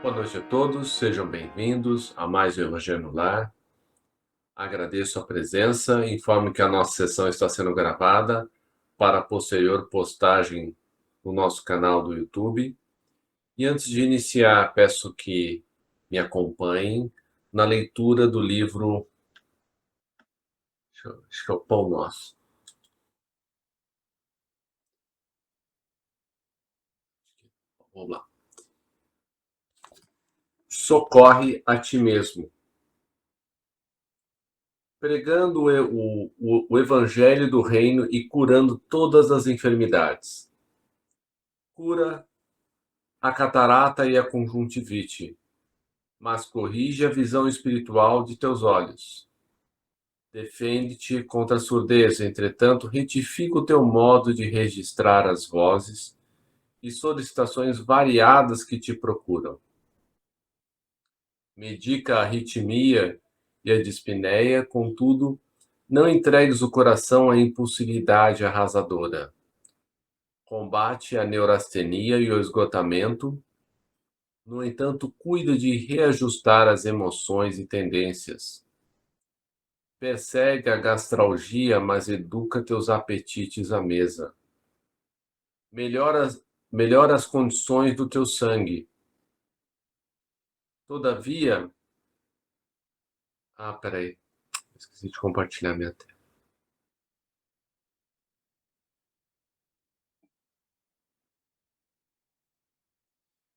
Boa noite a todos, sejam bem-vindos a mais um Evangelho no Lar. Agradeço a presença, informo que a nossa sessão está sendo gravada para posterior postagem no nosso canal do YouTube. E antes de iniciar, peço que me acompanhem na leitura do livro, acho que é o Pão Nosso. Vamos lá. Socorre a ti mesmo. Pregando o Evangelho do Reino e curando todas as enfermidades. Cura a catarata e a conjuntivite, mas corrige a visão espiritual de teus olhos. Defende-te contra a surdez, entretanto, retifica o teu modo de registrar as vozes e solicitações variadas que te procuram. Medica a arritmia e a dispneia, contudo, não entregues o coração à impulsividade arrasadora. Combate a neurastenia e o esgotamento. No entanto, cuida de reajustar as emoções e tendências. Persegue a gastralgia, mas educa teus apetites à mesa. Melhora as condições do teu sangue. Todavia... peraí. Esqueci de compartilhar minha tela.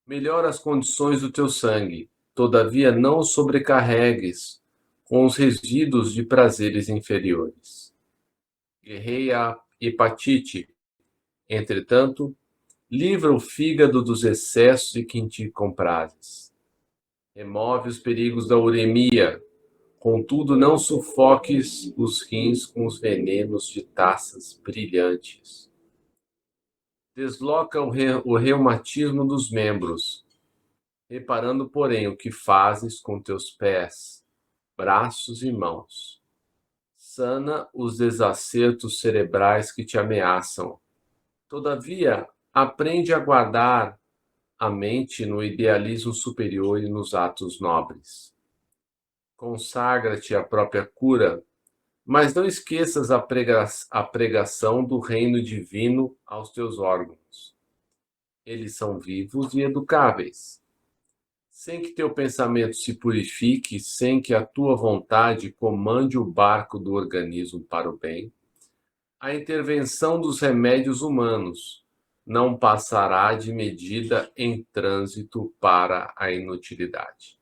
Melhora as condições do teu sangue. Todavia, não o sobrecarregues com os resíduos de prazeres inferiores. Guerreia a hepatite. Entretanto, livra o fígado dos excessos de que te comprases. Remove os perigos da uremia. Contudo, não sufoques os rins com os venenos de taças brilhantes. Desloca o reumatismo dos membros, reparando, porém, o que fazes com teus pés, braços e mãos. Sana os desacertos cerebrais que te ameaçam. Todavia, aprende a guardar a mente no idealismo superior e nos atos nobres. Consagra-te à própria cura, mas não esqueças a pregação do reino divino aos teus órgãos. Eles são vivos e educáveis. Sem que teu pensamento se purifique, sem que a tua vontade comande o barco do organismo para o bem, a intervenção dos remédios humanos não passará de medida em trânsito para a inutilidade.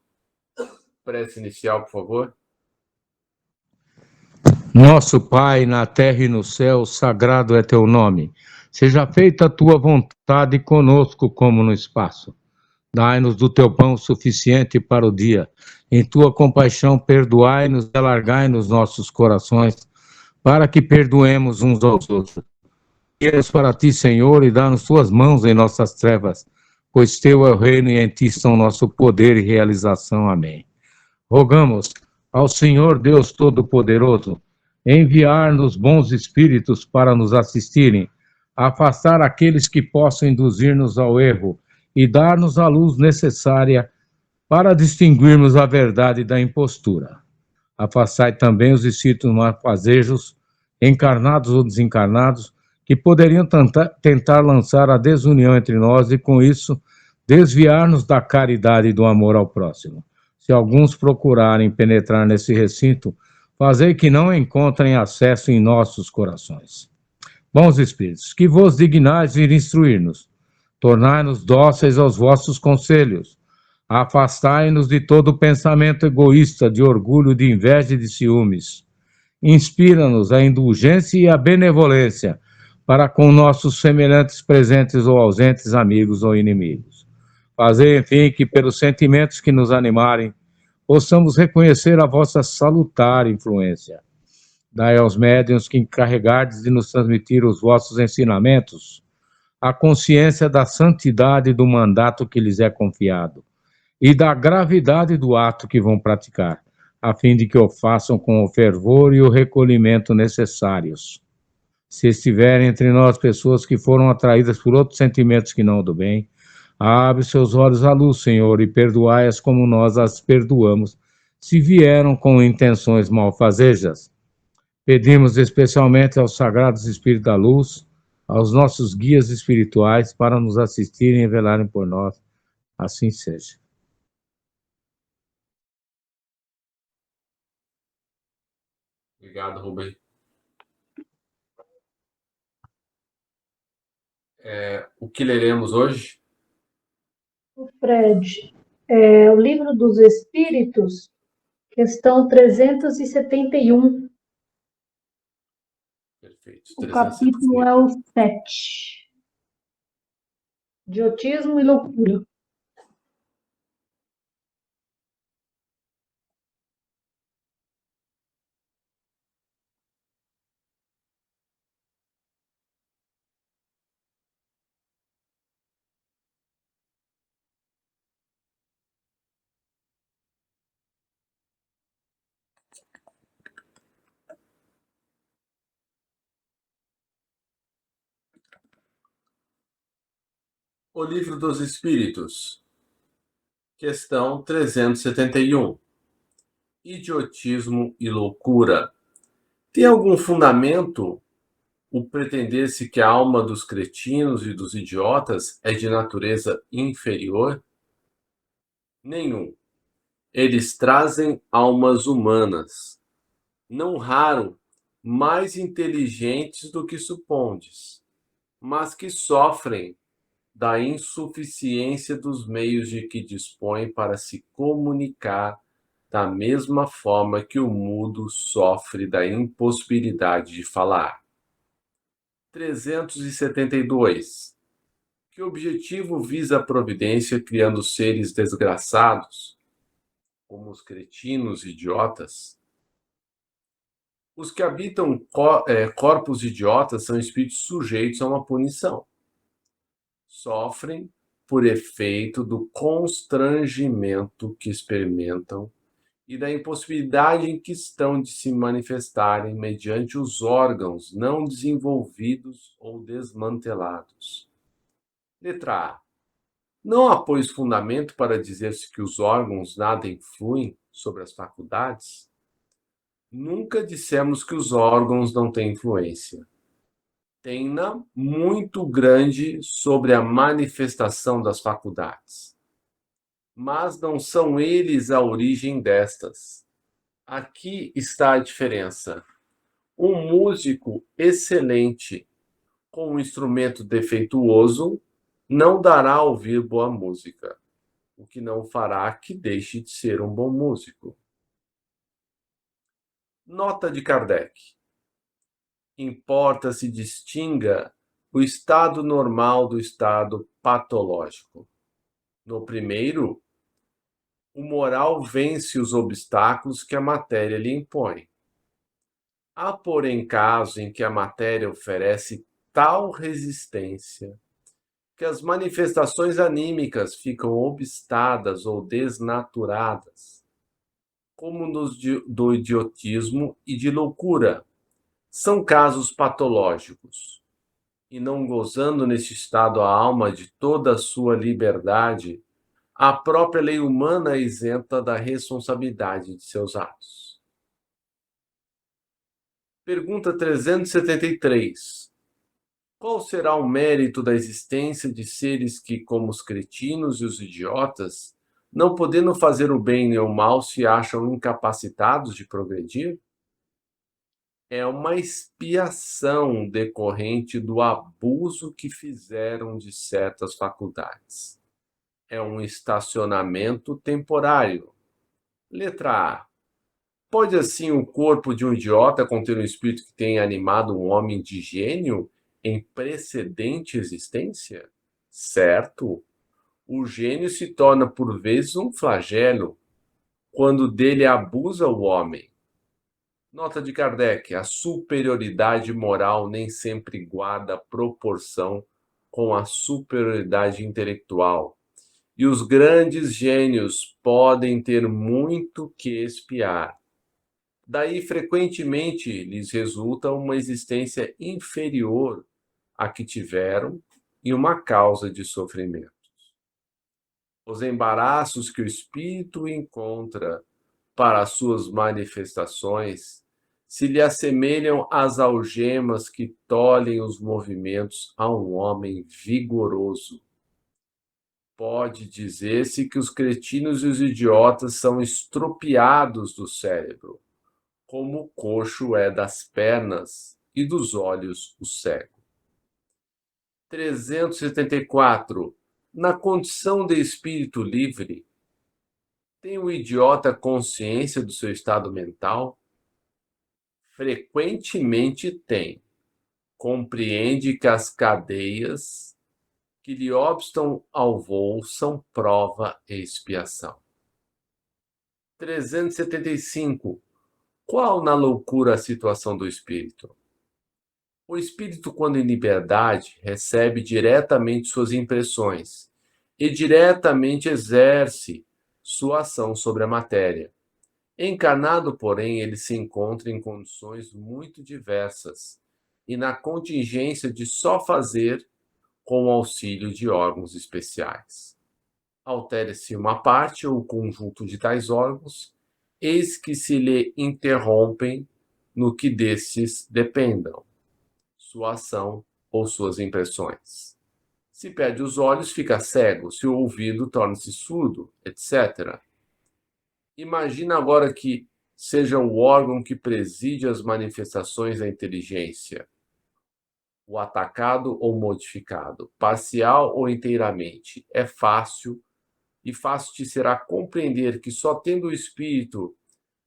Prece inicial, por favor. Nosso Pai, na terra e no céu, sagrado é teu nome. Seja feita a tua vontade conosco como no espaço. Dai-nos do teu pão suficiente para o dia. Em tua compaixão, perdoai-nos e alargai-nos nossos corações, para que perdoemos uns aos outros. Queres para ti, Senhor, e dá-nos tuas mãos em nossas trevas, pois teu é o reino e em ti estão nosso poder e realização. Amém. Rogamos ao Senhor Deus Todo-Poderoso enviar-nos bons espíritos para nos assistirem, afastar aqueles que possam induzir-nos ao erro e dar-nos a luz necessária para distinguirmos a verdade da impostura. Afastai também os espíritos malfazejos, encarnados ou desencarnados, que poderiam tentar lançar a desunião entre nós e, com isso, desviar-nos da caridade e do amor ao próximo. Se alguns procurarem penetrar nesse recinto, fazei que não encontrem acesso em nossos corações. Bons espíritos, que vos dignais vir instruir-nos, tornai-nos dóceis aos vossos conselhos, afastai-nos de todo pensamento egoísta, de orgulho, de inveja e de ciúmes. Inspira-nos a indulgência e a benevolência para com nossos semelhantes presentes ou ausentes, amigos ou inimigos. Fazei, enfim, que pelos sentimentos que nos animarem, possamos reconhecer a vossa salutar influência. Dai aos médiuns que encarregardes de nos transmitir os vossos ensinamentos a consciência da santidade do mandato que lhes é confiado e da gravidade do ato que vão praticar, a fim de que o façam com o fervor e o recolhimento necessários. Se estiverem entre nós pessoas que foram atraídas por outros sentimentos que não o do bem, Abre seus olhos à luz, Senhor, e perdoai-as como nós as perdoamos, se vieram com intenções malfazejas. Pedimos especialmente aos sagrados Espíritos da Luz, aos nossos guias espirituais, para nos assistirem e velarem por nós. Assim seja. Obrigado, Rubem. O que leremos hoje? Fred, o Livro dos Espíritos, questão 371. Perfeito. O capítulo é o 7. Idiotismo e loucura. O Livro dos Espíritos, questão 371. Idiotismo e loucura. Tem algum fundamento o pretender-se que a alma dos cretinos e dos idiotas é de natureza inferior? Nenhum. Eles trazem almas humanas, não raro mais inteligentes do que supondes, mas que sofrem da insuficiência dos meios de que dispõem para se comunicar, da mesma forma que o mudo sofre da impossibilidade de falar. 372. Que objetivo visa a providência criando seres desgraçados, como os cretinos idiotas? Os que habitam corpos idiotas são espíritos sujeitos a uma punição. Sofrem por efeito do constrangimento que experimentam e da impossibilidade em que estão de se manifestarem mediante os órgãos não desenvolvidos ou desmantelados. Letra A. Não há, pois, fundamento para dizer-se que os órgãos nada influem sobre as faculdades? Nunca dissemos que os órgãos não têm influência. Tem-na muito grande sobre a manifestação das faculdades. Mas não são eles a origem destas. Aqui está a diferença. Um músico excelente com um instrumento defeituoso não dará a ouvir boa música, o que não fará que deixe de ser um bom músico. Nota de Kardec. Importa se distinga o estado normal do estado patológico. No primeiro, o moral vence os obstáculos que a matéria lhe impõe. Há, porém, casos em que a matéria oferece tal resistência que as manifestações anímicas ficam obstadas ou desnaturadas, como nos do idiotismo e de loucura. São casos patológicos, e não gozando neste estado a alma de toda a sua liberdade, a própria lei humana é isenta da responsabilidade de seus atos. Pergunta 373. Qual será o mérito da existência de seres que, como os cretinos e os idiotas, não podendo fazer o bem nem o mal, se acham incapacitados de progredir? É uma expiação decorrente do abuso que fizeram de certas faculdades. É um estacionamento temporário. Letra A. Pode assim o corpo de um idiota conter um espírito que tenha animado um homem de gênio em precedente existência? Certo. O gênio se torna por vezes um flagelo, quando dele abusa o homem. Nota de Kardec: a superioridade moral nem sempre guarda proporção com a superioridade intelectual, e os grandes gênios podem ter muito que expiar. Daí, frequentemente, lhes resulta uma existência inferior à que tiveram e uma causa de sofrimento. Os embaraços que o espírito encontra para as suas manifestações se lhe assemelham às algemas que tolhem os movimentos a um homem vigoroso. Pode dizer-se que os cretinos e os idiotas são estropiados do cérebro, como o coxo é das pernas e dos olhos o cego. 374. Na condição de espírito livre, tem o idiota consciência do seu estado mental? Frequentemente tem. Compreende que as cadeias que lhe obstam ao voo são prova e expiação. 375. Qual na loucura a situação do espírito? O espírito, quando em liberdade, recebe diretamente suas impressões e diretamente exerce sua ação sobre a matéria. Encarnado, porém, ele se encontra em condições muito diversas e na contingência de só fazer com o auxílio de órgãos especiais. Altere-se uma parte ou conjunto de tais órgãos, eis que se lhe interrompem no que destes dependam, sua ação ou suas impressões. Se perde os olhos, fica cego, se o ouvido torna-se surdo, etc. Imagina agora que seja o órgão que preside as manifestações da inteligência, o atacado ou modificado, parcial ou inteiramente. É fácil te será compreender que só tendo o espírito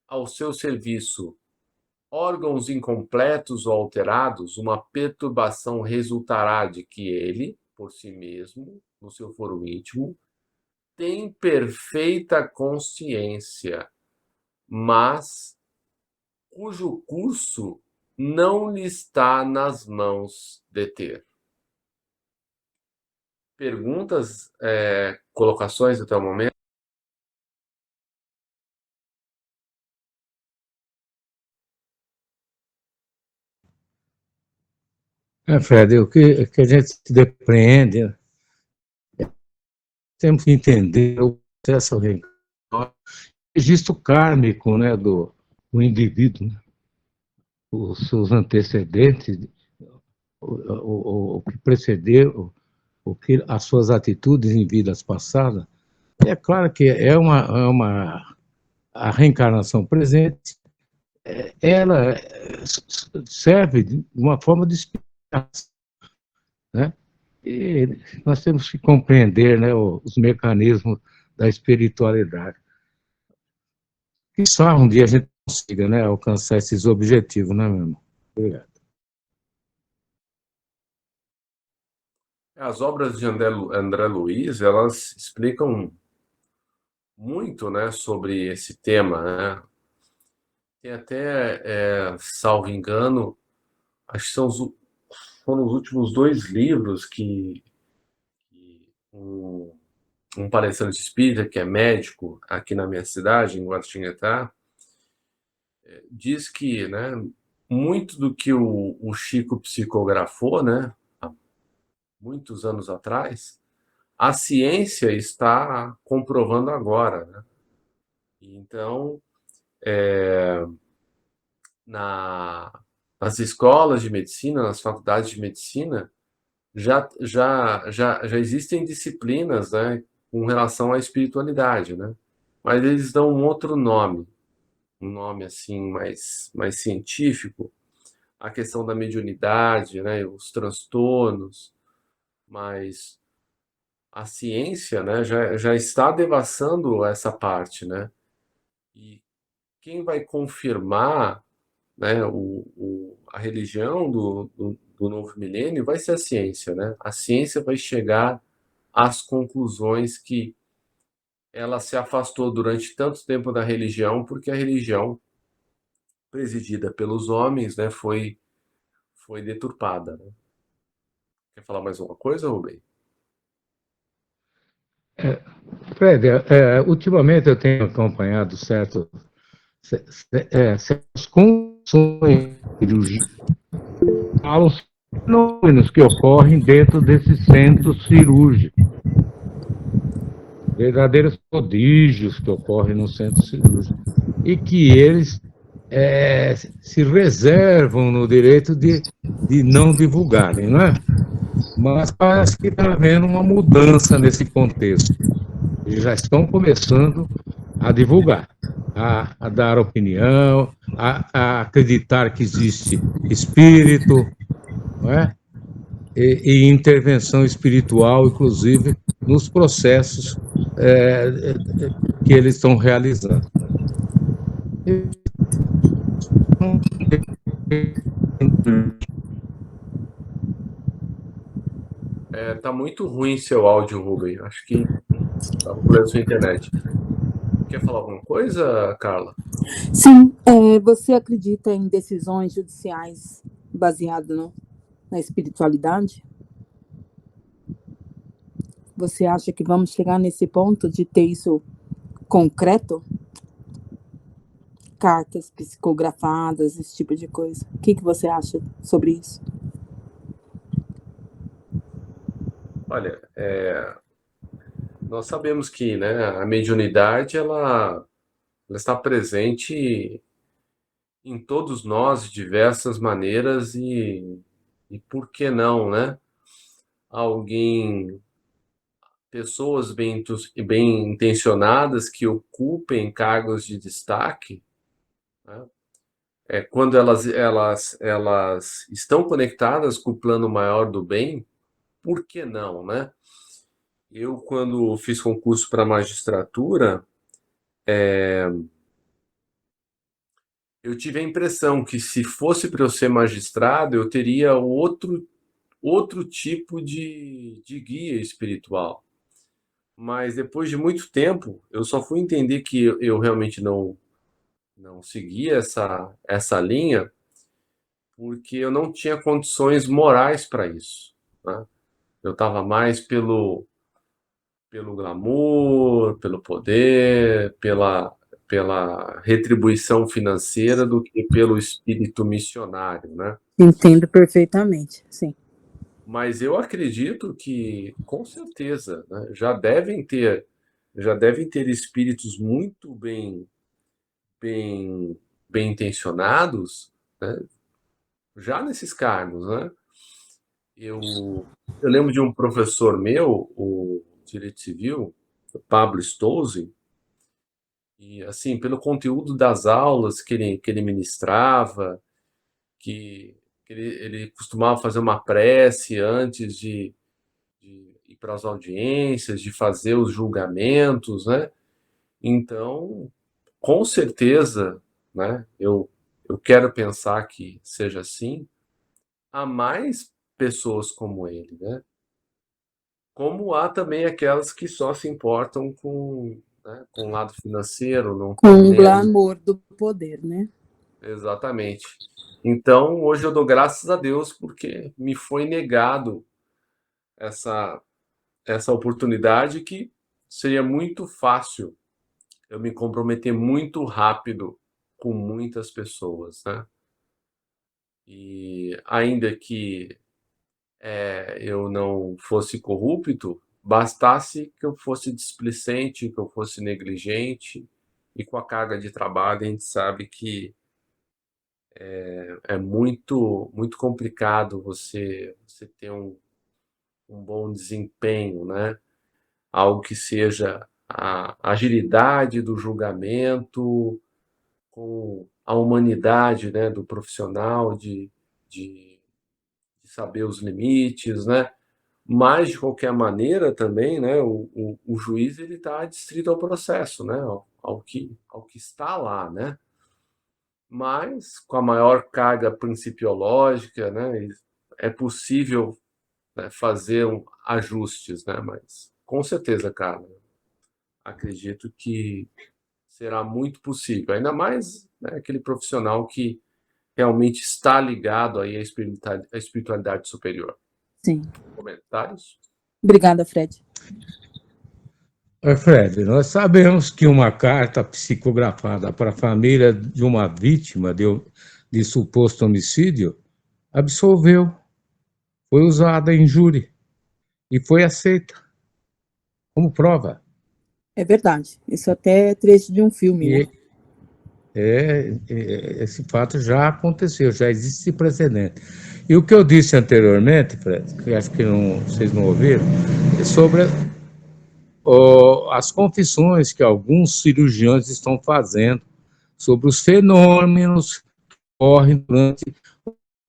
ao seu serviço órgãos incompletos ou alterados, uma perturbação resultará de que ele, por si mesmo, no seu foro íntimo, tem perfeita consciência, mas cujo curso não lhe está nas mãos deter. Perguntas, colocações até o momento? Fred, o que a gente se depreende, temos que entender o processo reencarnatório, o registro kármico, né, do indivíduo, né, os seus antecedentes, o que precedeu, as suas atitudes em vidas passadas. É claro que a reencarnação presente, ela serve de uma forma de explicação, né? E nós temos que compreender, né, os mecanismos da espiritualidade. Que só um dia a gente consiga, né, alcançar esses objetivos, né, meu irmão? Obrigado. As obras de André Luiz, elas explicam muito, né, sobre esse tema, né? Tem até, salvo engano, acho que foram os últimos 2 livros que um palestrante espírita, que é médico aqui na minha cidade, em Guaratinguetá, diz que, né, muito do que o Chico psicografou, né, há muitos anos atrás, a ciência está comprovando agora, né? Então, nas escolas de medicina, nas faculdades de medicina, já existem disciplinas, né, com relação à espiritualidade, né? Mas eles dão um outro nome, um nome assim mais científico, a questão da mediunidade, né, os transtornos, mas a ciência, né, já está devassando essa parte, né? E quem vai confirmar, né, a religião do novo milênio vai ser a ciência, né? A ciência vai chegar às conclusões que ela se afastou durante tanto tempo da religião, porque a religião, presidida pelos homens, né, foi deturpada, né? Quer falar mais alguma coisa, Rubem? Fred, ultimamente eu tenho acompanhado certas condições falam fenômenos que ocorrem dentro desses centros cirúrgicos. verdadeiros prodígios que ocorrem no centro cirúrgico, e que eles se reservam no direito de não divulgarem, não é? Mas parece que está havendo uma mudança nesse contexto. Eles já estão começando a divulgar, a dar opinião, a acreditar que existe espírito, não é? E intervenção espiritual, inclusive, nos processos que eles estão realizando. Tá muito ruim seu áudio, Rubem. Acho que tá por a sua internet. Quer falar alguma coisa, Carla? Sim, você acredita em decisões judiciais baseadas na espiritualidade? Você acha que vamos chegar nesse ponto de ter isso concreto? Cartas psicografadas, esse tipo de coisa. O que você acha sobre isso? Olha, nós sabemos que, né, a mediunidade ela está presente em todos nós de diversas maneiras e por que não, né? Pessoas bem intencionadas que ocupem cargos de destaque, né? Quando elas estão conectadas com o plano maior do bem, por que não, né? Eu, quando fiz concurso para magistratura, eu tive a impressão que se fosse para eu ser magistrado, eu teria outro tipo de guia espiritual. Mas depois de muito tempo, eu só fui entender que eu realmente não seguia essa linha, porque eu não tinha condições morais para isso, né? Eu estava mais pelo glamour, pelo poder, pela retribuição financeira do que pelo espírito missionário, né? Entendo perfeitamente, sim. Mas eu acredito que, com certeza, né, já devem ter espíritos muito bem, bem intencionados, né, já nesses cargos, né? Eu lembro de um professor meu, o Direito Civil, o Pablo Stolze, e assim, pelo conteúdo das aulas que ele ministrava, que ele costumava fazer uma prece antes de ir para as audiências, de fazer os julgamentos, né? Então, com certeza, né? Eu quero pensar que seja assim. Há mais pessoas como ele, né? Como há também aquelas que só se importam com o lado financeiro, não Com estão o nem aí. glamour do poder, né? Exatamente. Então, hoje eu dou graças a Deus porque me foi negado essa essa oportunidade que seria muito fácil eu me comprometer muito rápido com muitas pessoas, né? E ainda que eu não fosse corrupto, bastasse que eu fosse displicente, que eu fosse negligente, e com a carga de trabalho a gente sabe que é muito muito complicado você ter um bom desempenho, né? Algo que seja a agilidade do julgamento, com a humanidade, né, do profissional, de saber os limites, né? Mas, de qualquer maneira, também, né, o juiz ele está adstrito ao processo, né, ao que está lá, né? Mas, com a maior carga principiológica, né, é possível, né, fazer ajustes, né? Mas, com certeza, cara, acredito que será muito possível. Ainda mais, né, aquele profissional que realmente está ligado aí à espiritualidade superior. Sim. Comentários? Obrigada, Fred. Fred, nós sabemos que uma carta psicografada para a família de uma vítima de suposto homicídio absolveu, foi usada em júri e foi aceita como prova. É verdade. Isso até é trecho de um filme, né? Esse fato já aconteceu, já existe esse precedente. E o que eu disse anteriormente, Fred, que acho que vocês não ouviram, é sobre as confissões que alguns cirurgiões estão fazendo sobre os fenômenos que ocorrem durante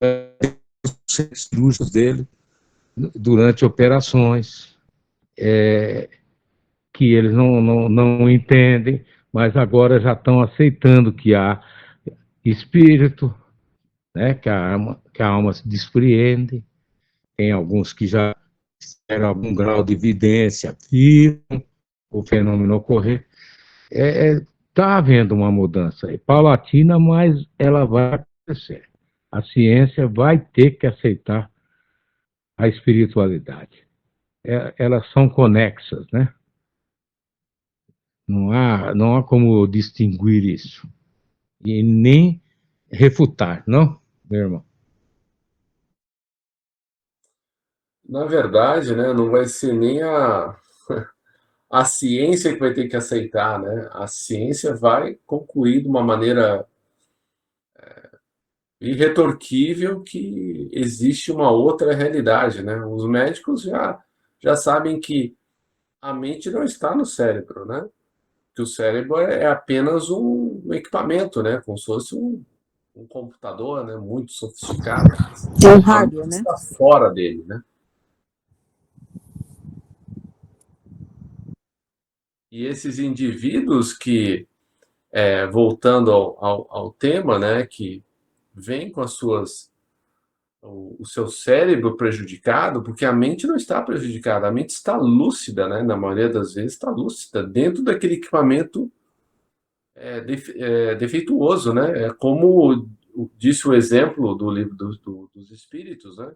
os cirúrgicos dele, durante operações, que eles não entendem, mas agora já estão aceitando que há espírito, né, que a alma se despreende, tem alguns que já tiveram algum grau de evidência, viram o fenômeno ocorrer. Está havendo uma mudança aí, paulatina, mas ela vai acontecer. A ciência vai ter que aceitar a espiritualidade. Elas são conexas, né? Não há como distinguir isso. E nem refutar, não, meu irmão? Na verdade, né, não vai ser nem a ciência que vai ter que aceitar, né? A ciência vai concluir de uma maneira irretorquível que existe uma outra realidade, né? Os médicos já sabem que a mente não está no cérebro, né? Que o cérebro é apenas um equipamento, né? Como se fosse um computador, né? Muito sofisticado, mas É um a mente hardware, né? está fora dele, né? E esses indivíduos que, voltando ao tema, né? Que vêm com as suas o seu cérebro prejudicado, porque a mente não está prejudicada, a mente está lúcida, né? Na maioria das vezes está lúcida, dentro daquele equipamento defeituoso, né? É como disse o exemplo do livro dos Espíritos, né?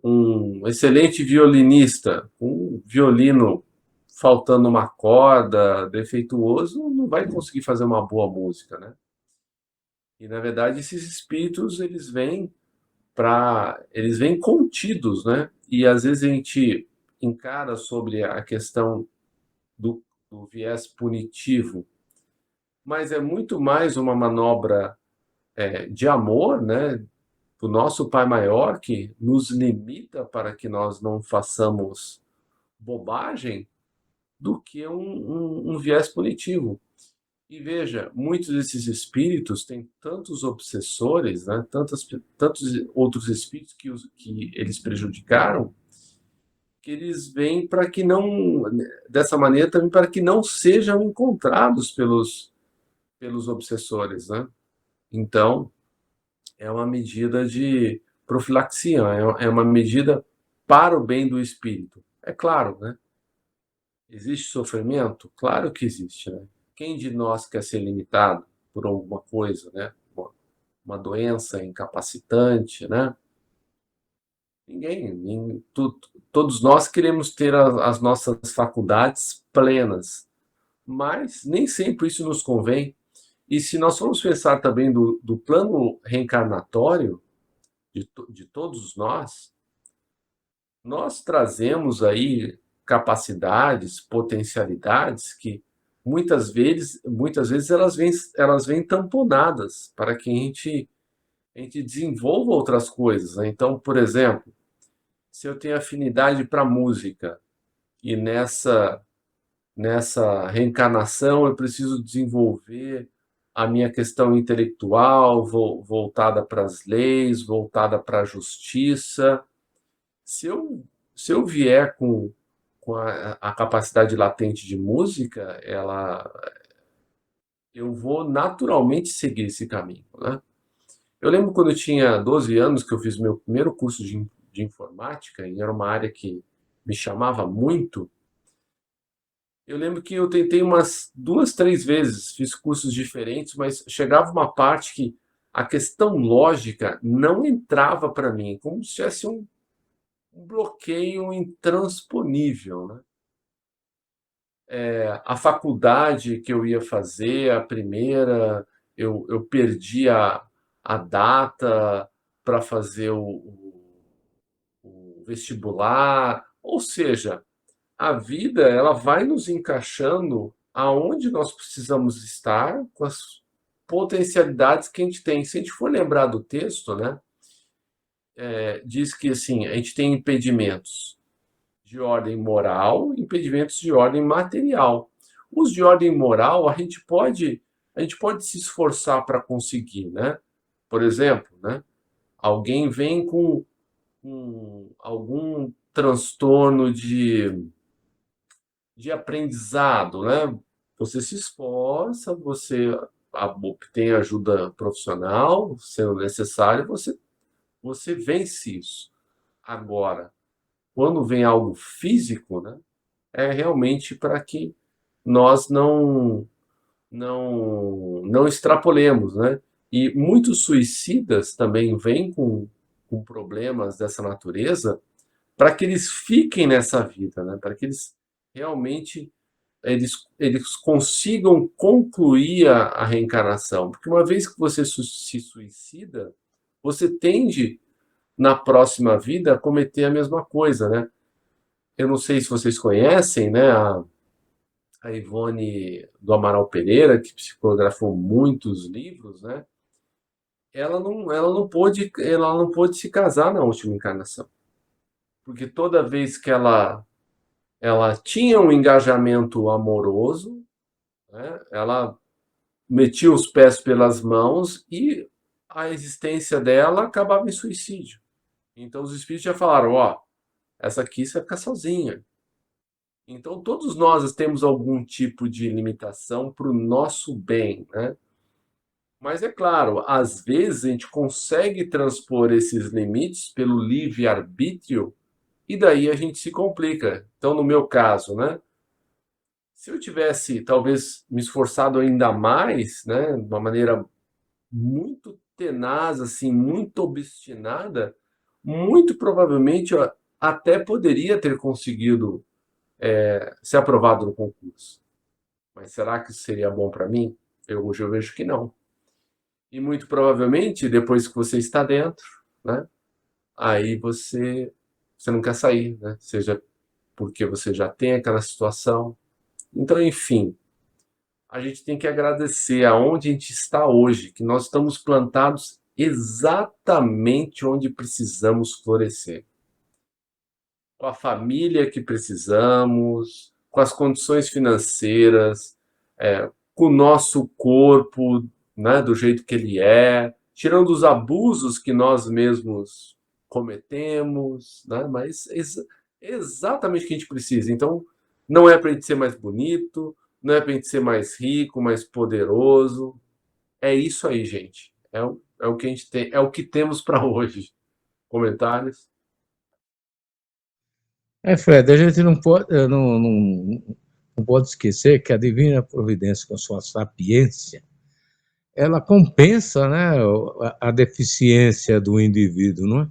Um excelente violinista, um violino faltando uma corda, defeituoso, não vai conseguir fazer uma boa música, né? E na verdade esses espíritos eles vêm contidos, né? E às vezes a gente encara sobre a questão do viés punitivo, mas é muito mais uma manobra de amor, né? Do nosso Pai Maior, que nos limita para que nós não façamos bobagem, do que um viés punitivo. E veja, muitos desses espíritos têm tantos obsessores, né? Tantos outros espíritos que eles prejudicaram, que eles vêm para que não, dessa maneira também para que não sejam encontrados pelos obsessores, né? Então, é uma medida de profilaxia, é uma medida para o bem do espírito. É claro, né? Existe sofrimento? Claro que existe, né? Quem de nós quer ser limitado por alguma coisa, né? Uma doença incapacitante, né? Ninguém, todos nós queremos ter as nossas faculdades plenas, mas nem sempre isso nos convém. E se nós formos pensar também do plano reencarnatório de todos nós trazemos aí capacidades, potencialidades que muitas vezes elas vêm tamponadas para que a gente desenvolva outras coisas, né? Então, por exemplo, se eu tenho afinidade para música e nessa reencarnação eu preciso desenvolver a minha questão intelectual voltada para as leis, voltada para a justiça. Se eu, se eu vier com a capacidade latente de música, eu vou naturalmente seguir esse caminho, né? Eu lembro quando eu tinha 12 anos que eu fiz meu primeiro curso de informática, e era uma área que me chamava muito. Eu lembro que eu tentei umas duas, três vezes, fiz cursos diferentes, mas chegava uma parte que a questão lógica não entrava para mim, como se tivesse um bloqueio intransponível, né? A faculdade que eu ia fazer, a primeira, eu perdi a data para fazer o vestibular, ou seja, a vida ela vai nos encaixando aonde nós precisamos estar com as potencialidades que a gente tem. Se a gente for lembrar do texto, né, diz que assim, a gente tem impedimentos de ordem moral, impedimentos de ordem material. Os de ordem moral, a gente pode se esforçar para conseguir, né? Por exemplo, né? Alguém vem com algum transtorno de aprendizado, né? Você se esforça, você obtém ajuda profissional, sendo necessário, você vence isso. Agora, quando vem algo físico, né? É realmente para que nós não extrapolemos, né? E muitos suicidas também vêm com problemas dessa natureza para que eles fiquem nessa vida, né? Para que eles realmente eles consigam concluir a reencarnação. Porque uma vez que você se suicida, você tende, na próxima vida, a cometer a mesma coisa, né? Eu não sei se vocês conhecem, né, a Ivone do Amaral Pereira, que psicografou muitos livros, né? Ela não pôde se casar na última encarnação, porque toda vez que ela tinha um engajamento amoroso, né, ela metia os pés pelas mãos e a existência dela acabava em suicídio. Então os espíritos já falaram, ó, essa aqui você vai ficar sozinha. Então todos nós temos algum tipo de limitação para o nosso bem, né? Mas é claro, às vezes a gente consegue transpor esses limites pelo livre-arbítrio e daí a gente se complica. Então, no meu caso, né? Se eu tivesse talvez me esforçado ainda mais, né, de uma maneira muito tenaz, assim, muito obstinada, muito provavelmente eu até poderia ter conseguido ser aprovado no concurso. Mas será que isso seria bom para mim? Hoje eu vejo que não. E muito provavelmente, depois que você está dentro, né, aí você não quer sair, né? Seja porque você já tem aquela situação. Então, enfim, a gente tem que agradecer aonde a gente está hoje, que nós estamos plantados exatamente onde precisamos florescer. Com a família que precisamos, com as condições financeiras, com o nosso corpo, né, do jeito que ele é, tirando os abusos que nós mesmos cometemos, né, mas exatamente o que a gente precisa. Então, não é para a gente ser mais bonito, não é para a gente ser mais rico, mais poderoso. É isso aí, gente. É o que a gente tem, é o que temos para hoje. Comentários? Fred, a gente não pode esquecer que a divina providência, com sua sapiência, ela compensa, né, a deficiência do indivíduo, não é?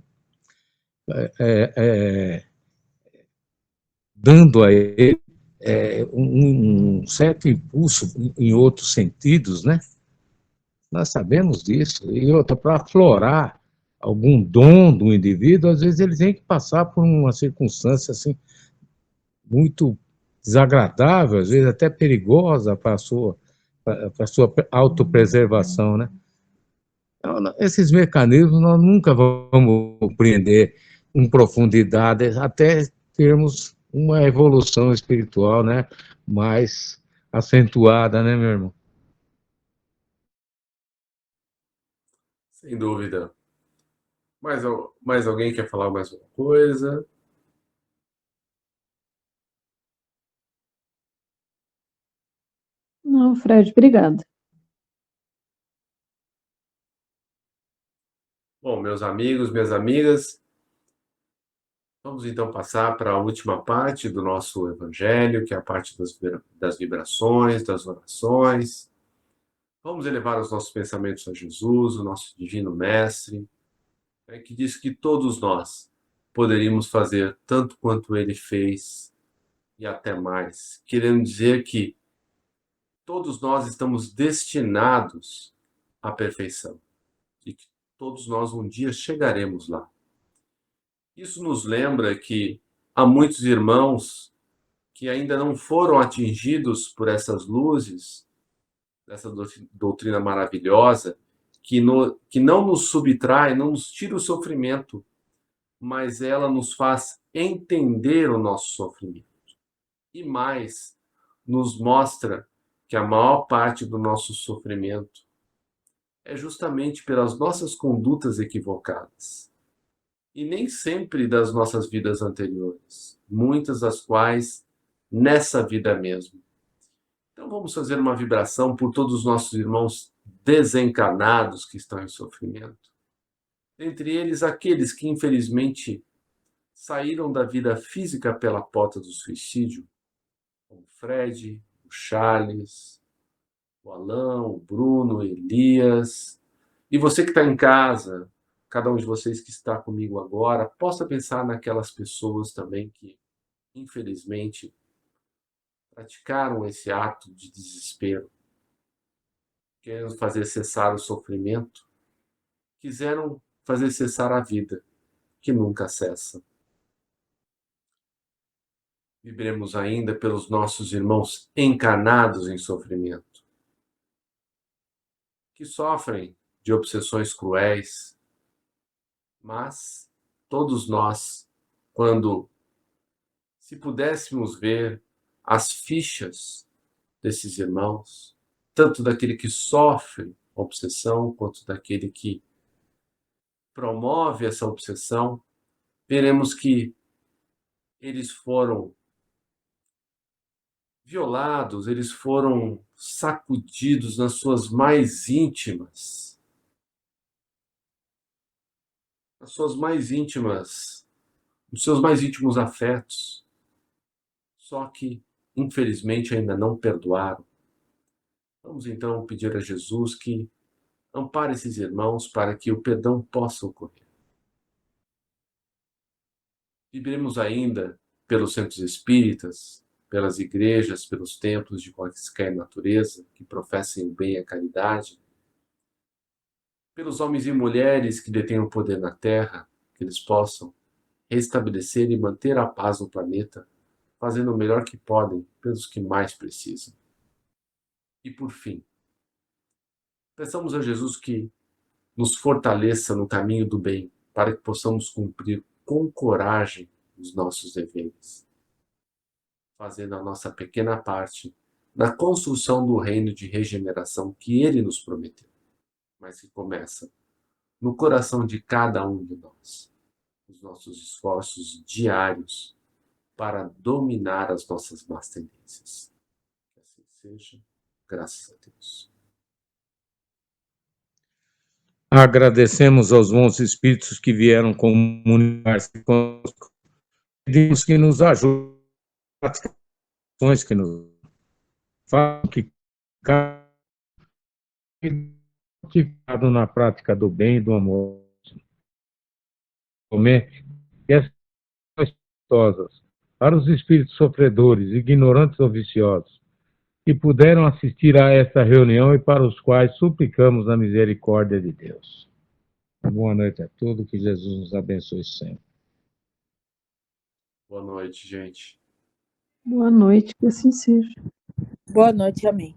É, dando a ele um certo impulso em outros sentidos, né? Nós sabemos disso. E outra, para aflorar algum dom do indivíduo, às vezes ele tem que passar por uma circunstância assim muito desagradável, às vezes até perigosa para a sua autopreservação, né? Então, esses mecanismos nós nunca vamos compreender em profundidade até termos uma evolução espiritual, né, mais acentuada, né, meu irmão? Sem dúvida. Mais alguém quer falar mais uma coisa? Não, Fred, obrigada. Bom, meus amigos, minhas amigas, vamos então passar para a última parte do nosso evangelho, que é a parte das vibrações, das orações. Vamos elevar os nossos pensamentos a Jesus, o nosso divino mestre, que diz que todos nós poderíamos fazer tanto quanto ele fez e até mais, querendo dizer que todos nós estamos destinados à perfeição e que todos nós um dia chegaremos lá. Isso nos lembra que há muitos irmãos que ainda não foram atingidos por essas luzes, dessa doutrina maravilhosa, que não nos subtrai, não nos tira o sofrimento, mas ela nos faz entender o nosso sofrimento. E mais, nos mostra que a maior parte do nosso sofrimento é justamente pelas nossas condutas equivocadas. E nem sempre das nossas vidas anteriores, muitas das quais nessa vida mesmo. Então vamos fazer uma vibração por todos os nossos irmãos desencarnados que estão em sofrimento. Entre eles, aqueles que infelizmente saíram da vida física pela porta do suicídio, como o Fred, o Charles, o Alan, o Bruno, o Elias. E você que está em casa, cada um de vocês que está comigo agora, possa pensar naquelas pessoas também que, infelizmente, praticaram esse ato de desespero, querendo fazer cessar o sofrimento, quiseram fazer cessar a vida, que nunca cessa. Vibremos ainda pelos nossos irmãos encarnados em sofrimento, que sofrem de obsessões cruéis, mas todos nós, quando se pudéssemos ver as fichas desses irmãos, tanto daquele que sofre obsessão, quanto daquele que promove essa obsessão, veremos que eles foram violados, eles foram sacudidos nas suas mais íntimas, nos seus mais íntimos afetos. Só que, infelizmente, ainda não perdoaram. Vamos então pedir a Jesus que ampare esses irmãos para que o perdão possa ocorrer. Vibremos ainda pelos centros espíritas, pelas igrejas, pelos templos de qualquer natureza que professem o bem e a caridade, pelos homens e mulheres que detêm o poder na Terra, que eles possam restabelecer e manter a paz no planeta, fazendo o melhor que podem pelos que mais precisam. E por fim, peçamos a Jesus que nos fortaleça no caminho do bem, para que possamos cumprir com coragem os nossos deveres, fazendo a nossa pequena parte na construção do reino de regeneração que Ele nos prometeu, mas que começa no coração de cada um de nós, os nossos esforços diários para dominar as nossas más tendências. Que assim seja, graças a Deus. Agradecemos aos bons espíritos que vieram comunicar-se conosco. Pedimos que nos ajudem, que nos façam que cada na prática do bem e do amor. E as gostosas para os espíritos sofredores, ignorantes ou viciosos, que puderam assistir a esta reunião e para os quais suplicamos a misericórdia de Deus. Boa noite a todos, que Jesus nos abençoe sempre. Boa noite, gente. Boa noite, que assim seja. Boa noite, amém.